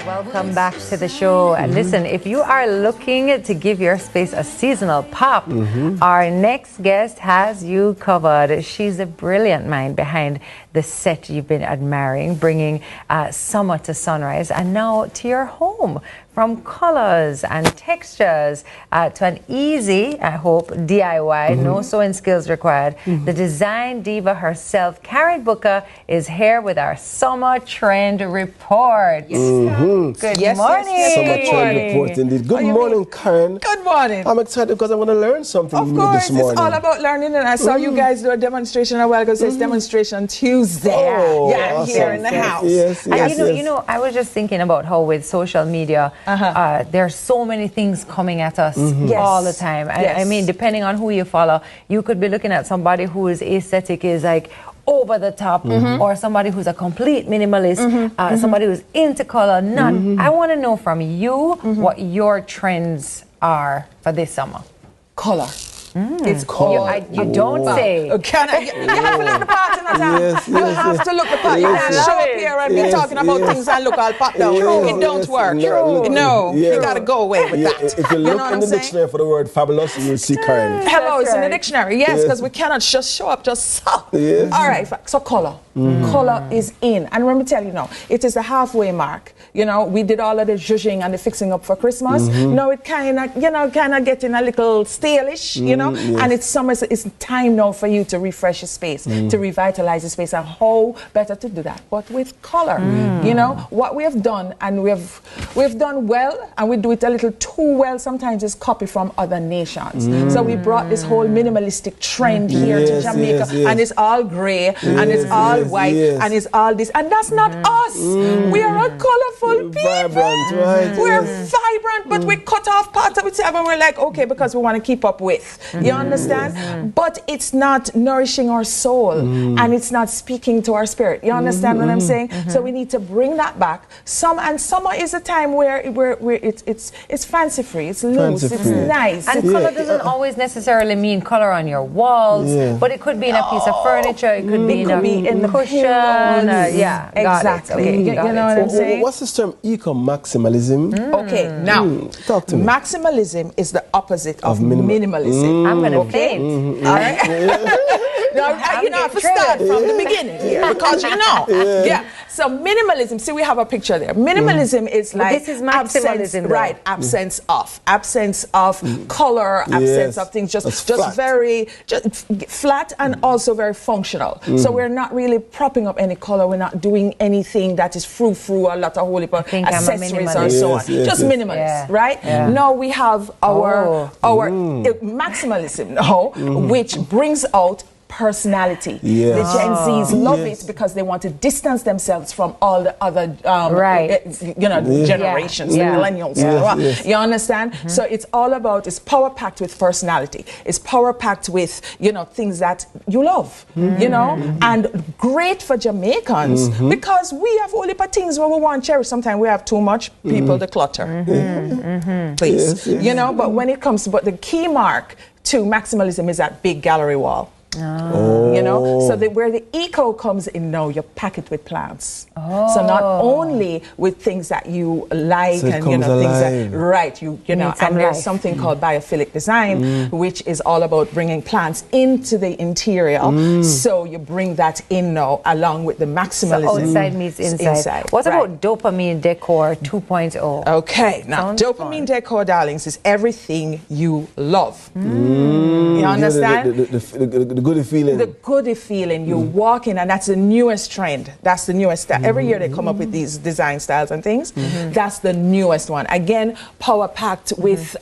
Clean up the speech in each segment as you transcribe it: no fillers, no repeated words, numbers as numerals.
Welcome back to the show. And listen, if you are looking to give your space a seasonal pop, our next guest has you covered. She's a brilliant mind behind the set you've been admiring, bringing summer to Sunrise and now to your home. From colors and textures to an easy, I hope, DIY, no sewing skills required. The design diva herself, Karen Booker, is here with our summer trend report. Good morning. Summer trend report indeed. Good morning, Karen. Good morning. I'm excited because I'm going to learn something of new course, this morning. It's all about learning, and I saw you guys do a demonstration a while ago. So it's Demonstration Tuesday. Oh, yeah, awesome. here in the house. Yes, yes, And you know, I was just thinking about how with social media, there are so many things coming at us all the time. I mean, depending on who you follow, you could be looking at somebody who is aesthetic, is like over the top, or somebody who's a complete minimalist, somebody who's into color. I want to know from you what your trends are for this summer. Color. It's color. You don't say. You have to look the part in the time. You have to look the part. You can't show up here and be talking about things and look all popped out. It don't work. No, you got to go away with that. If you look in the dictionary for the word fabulous, you'll see Karen. Hello, it's in the dictionary. Yes, because we cannot just show up just so. All right, so color. Color is in. And let me tell you now, it is the halfway mark. You know, we did all of the zhuzhing and the fixing up for Christmas. Now it kind of getting a little stale-ish, you know. And it's summer, so it's time now for you to refresh your space, to revitalize your space. And how better to do that? But with color. You know, what we have done, and we've done well, and we do it a little too well sometimes, is copy from other nations. So we brought this whole minimalistic trend here to Jamaica, and it's all gray, and it's all white, and it's all this. And that's not us. We are a colorful people. Vibrant, right? We're vibrant, but we cut off parts of it, and we're like, okay, because we want to keep up with. You understand? But it's not nourishing our soul, and it's not speaking to our spirit. You understand what I'm saying? So we need to bring that back. Summer is a time where it's fancy free, it's loose, it's nice. And color doesn't always necessarily mean color on your walls, but it could be in a piece of furniture, it could be in the cushion. Exactly. Okay, you know what I'm saying? What's this term, eco-maximalism? Okay, now, talk to me. Maximalism is the opposite of minimalism. I'm going to faint. All right? Now, you know, I have to start from the beginning here, because you know. So minimalism, see, we have a picture there. Minimalism is like this is maximalism, absence of color, absence of things, just very flat and also very functional. So we're not really propping up any color. We're not doing anything that is frou-frou, a lot of holy accessories or so on. Just minimalist, right? Now we have our maximalism now, which brings out personality. The Gen Zs love it because they want to distance themselves from all the other generations, the millennials. You understand? So it's all about, it's power packed with personality. It's power packed with, you know, things that you love, you know, and great for Jamaicans because we have only things where we want to cherish. Sometimes we have too much, people declutter. Please. You know, but when it comes to, but the key mark to maximalism is that big gallery wall. You know, so where the eco comes in now, you pack it with plants. So not only with things that you like, so and you know things that you know, and there's something called biophilic design, which is all about bringing plants into the interior. So you bring that in now along with the maximalism. So outside meets inside. What about dopamine decor 2.0? Okay, now dopamine decor, darlings, is everything you love. You understand? The goody feeling. The goody feeling. You walk in, and that's the newest trend. That's the newest style. Every year they come up with these design styles and things. That's the newest one. Again, power packed with.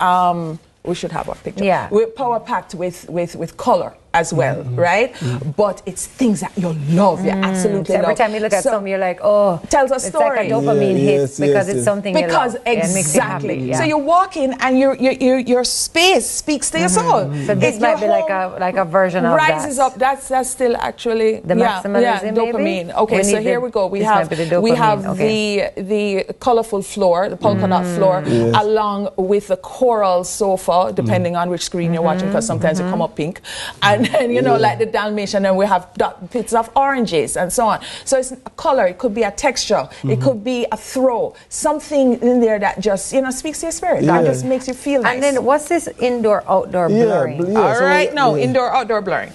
We should have a picture. We're power packed with color as well, right? But it's things that you love, you absolutely love. Every time you look at something, you're like, oh, tells a story. It's like a dopamine hit because it's something you love. Exactly. So you walk in and your space speaks to your soul. So this might be like a version of rises up. That's still actually the maximalism, dopamine. Maybe? Okay, so here we go. We have the colorful floor, the polka dot floor, along with the coral sofa, depending on which screen you're watching, because sometimes they come up pink. And And then, you know, like the Dalmatian, and we have bits of oranges and so on. So it's a color, it could be a texture, it could be a throw, something in there that just, you know, speaks to your spirit. That just makes you feel nice. And then what's this indoor-outdoor blurring? All right, now, indoor-outdoor blurring.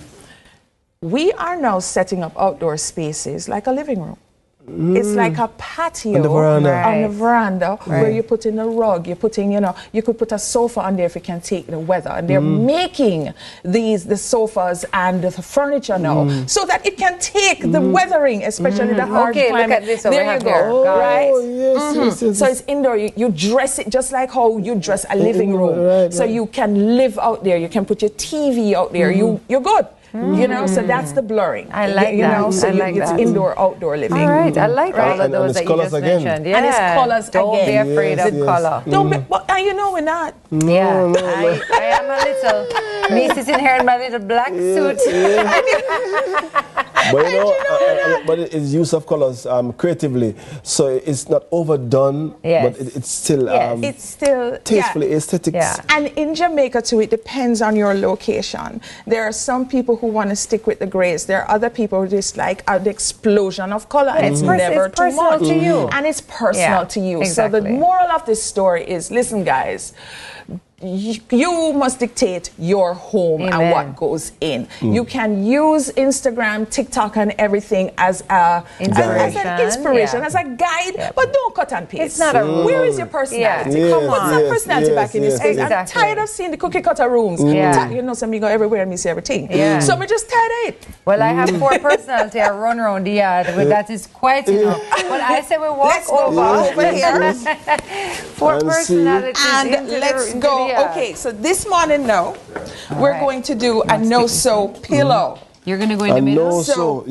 We are now setting up outdoor spaces like a living room. It's like a patio on the veranda where you put in a rug, you put in, you know, you could put a sofa on there if you can take the weather. And they're making the sofas and the furniture now so that it can take the weathering, especially the hard climate. Look at this over there you here. go. Right? Yes. So it's indoor. You dress it just like how you dress a living room. So you can live out there. You can put your TV out there. You're good. You know, so that's the blurring. I like you that. know, so it's indoor, outdoor living. All right, I like all of those that you just mentioned. And it's colors Don't be afraid of color. Don't be, but you know we're not. No, I am a little. Me sitting here in my little black suit. But you know, but it's use of colors creatively, so it's not overdone. But it's still it's still tastefully aesthetic. And in Jamaica too, it depends on your location. There are some people who want to stick with the grays. There are other people who just like the explosion of color. And it's never too much. To you. And it's personal to you. Exactly. So the moral of this story is, listen, guys. You must dictate your home and what goes in. You can use Instagram, TikTok, and everything as an inspiration, as a guide, but don't cut and paste. It's not a rule. Where is your personality? Come on, put some personality back in your space. Exactly. I'm tired of seeing the cookie cutter rooms. You know, some you go everywhere and you see everything. So I'm just tired of it. Well, I have 4 personality. I run around the yard. That is quite enough. But I say we walk over here. 4 personalities. And let's go. Okay, so this morning now, we're going to do a no-sew pillow. You're going to go in the middle? So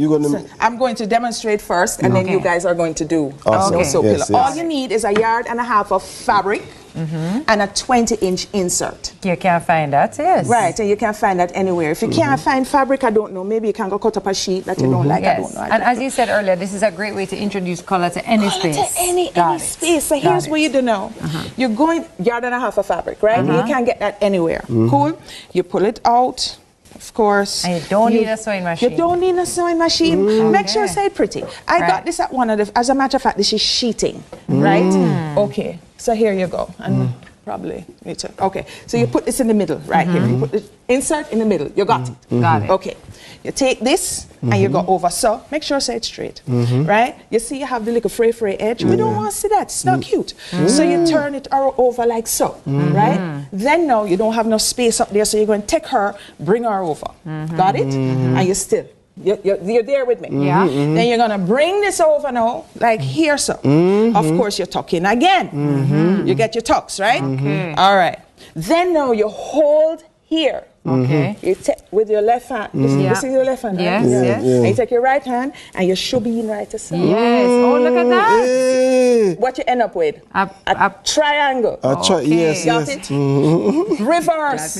I'm going to demonstrate first, and then you guys are going to do a no-sew pillow. All you need is a 1.5 yards of fabric and a 20-inch insert. You can't find that, yes. Right, and you can find that anywhere. If you can't find fabric, I don't know, maybe you can go cut up a sheet that you don't like, I don't know. And as you said earlier, this is a great way to introduce color to any space. To any space. So here's what you do now. You're going 1.5 yards of fabric, right? You can get that anywhere. Cool? You pull it out. Of course. And you don't need a sewing machine. You don't need a sewing machine. Make sure it's pretty. I got this at one of the, as a matter of fact, this is sheeting, right? Okay, so here you go. And probably need to, okay. So you put this in the middle, right here. You put the insert in the middle. You got it. Got it. Okay. You take this and you go over. So make sure it's straight, right? You see you have the little fray edge. We don't want to see that. It's not cute. So you turn it over like so, right? Then now you don't have enough space up there, so you're going to take her, bring her over. Got it? And you still. You're there with me. Then you're going to bring this over now, like here, so. Of course, you're tucking again. You get your tucks, right? All right. Then now you hold here. You take with your left hand. This is your left hand, right? And you take your right hand and you shove in right to side. Oh, look at that. What you end up with? A triangle. Yes. Got it? Reverse.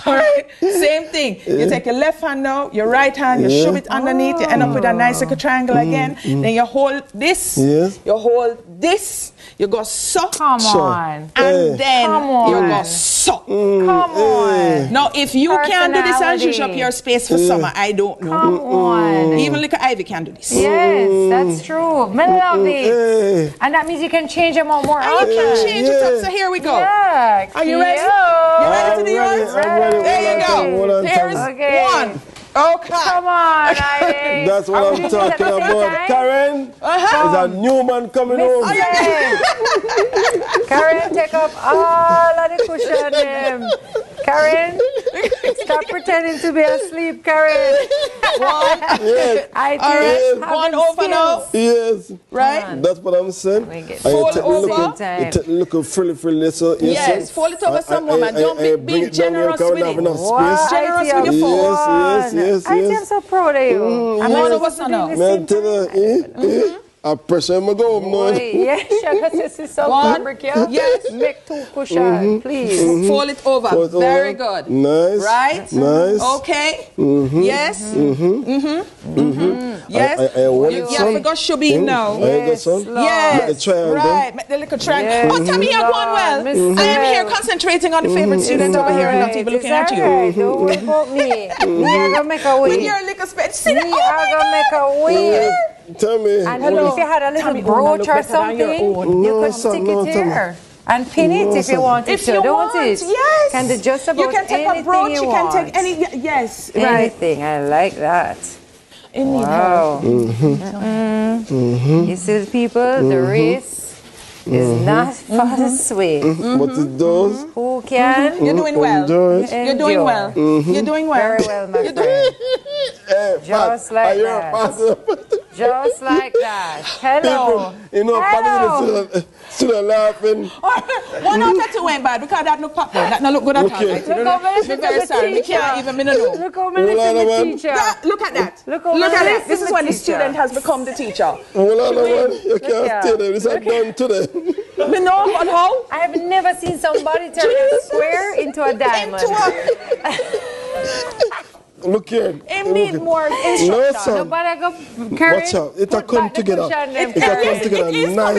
All right. Same thing. You take your left hand now, your right hand, you shove it underneath, you end up with a nice little triangle again. Then you hold this. You hold this. You go so. Come on. And then you go so. Come on. Now, if you can do this and shush up your space for summer, I don't know. Come on. Even little Ivy can do this. Yes, that's true. I love it. And that means you can change them out more often. You can change it up. So here we go. Yeah, are you ready? You ready to do yours? There you go. Here's one. Okay. Come on, Ivy. That's what I'm talking about. Karen, is a new man coming home. Karen, take up all of the cushion. Karen, stop pretending to be asleep, Karen. One over now. Yes. Right? That's what I'm saying. Fold over. You take a look frilly so. Yes, fold it over some woman. Don't be generous with it. Generous with your fold. Yes. I am so proud of you. I'm one over some now. I pressure him go home now. Yes, because this is some fabric, yeah? Yes. Make two cushion, please. Fold it over. Fold it Very over. good. Nice. Right? Nice. Okay. Yes. Yes. I want You it, have to go shubby now. Yes, Yes. Make the triangle. Right. Make the little triangle. Yes, Oh, Tammy, you're going well. I am here concentrating on the favorite student over here and not even looking at you. Right. Don't worry about me. Me are gonna make a With way. your little spit. See that? Me are gonna make a way. Tell me. And if you had a little brooch or something, you could stick it here. And pin it if you want it to, don't it? Yes. Can do just about you can take a brooch, you can take any, yes. Anything, I like that. Wow. You see the people, the race is not for the sway. But it does. Who can? You're doing well. You're doing well. You're doing well. Very well, my friend. Just like that. Just like that. Hello. You know, Hello. still laughing. 1 out of 2 ain't bad because that look proper. That not look good at all. Okay. Right? Look how many Be very sorry. We can't even know. Look how many the teacher. Look at that. Look at how that. This is when the student has become the teacher. Hold on, man. You can't stay there. This is done today. We know on how. I have never seen somebody turn a square into a diamond. Look here. It need more No, instruction. son. Nobody go carry. Watch out. It'll come together. It is coming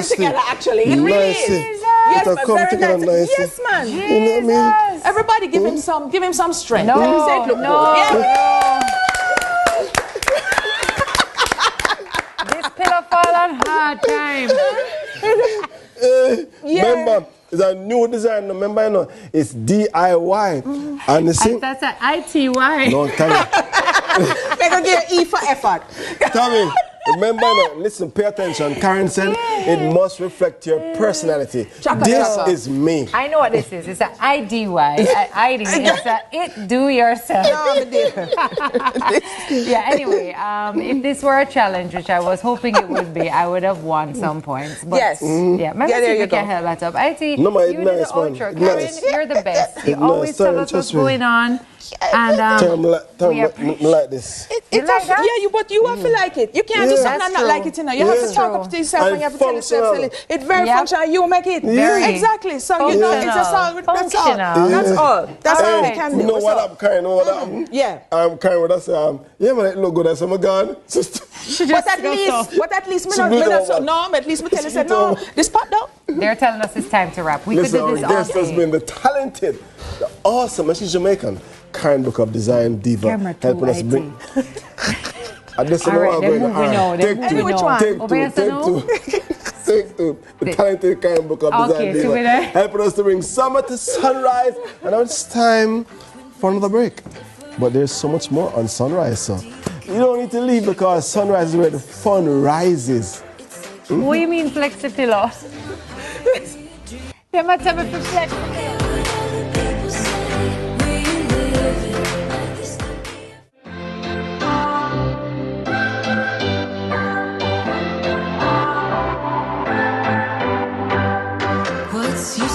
together, actually. It really is. Yes, It'll man, come very together nice. nicely. Yes, man. You know what I mean? Everybody give him some strength. No, Let me say it look no, good. Yeah. This pillow fall on hard time. Remember, it's a new design. Remember, you know, it's DIY. And you see? That's an ITY. No, Tommy. They're going to give E for effort. Tommy, remember, you know, listen, pay attention. Karen said it must reflect your personality. This is me. I know what this is. It's an IDY. ID. It's a it do yourself. Yeah, anyway, if this were a challenge, which I was hoping it would be, I would have won some points. But yes. Yeah, maybe there you you can help that up. IT, no, you did the outro. Karen, you're the best. You always tell us what's going on. And tell me like this. You like that? Yeah, but you have to like it. You can't do something and not like it, you know. You have to talk up to yourself and you have to tell yourself it's very functional. You make it. Very. Exactly. So you know, it's just all. That's all. That's all. That's all we can do. You know what I'm Karen? Know what I'm? Yeah. I'm Karen. What I say? Yeah, man, it look good. I say, my God. But at least me tell you said no. This part though. They're telling us it's time to wrap. We could do this all This has day. been the talented, the awesome, and she's Jamaican, Karen Book of DeZign Diva, Camera helping us two, bring. And this is All right, what they're I'm moving going on. They're moving which on. one? Take Over here, two. Take two. The talented Karen Book of DeZign Okay, Diva, so we're there. helping us to bring summer to sunrise. And now it's time for another break. But there's so much more on Sunrise, so you don't need to leave because Sunrise is where the fun rises. What do you mean flexi pillow? They might have a flexi pillow. What's your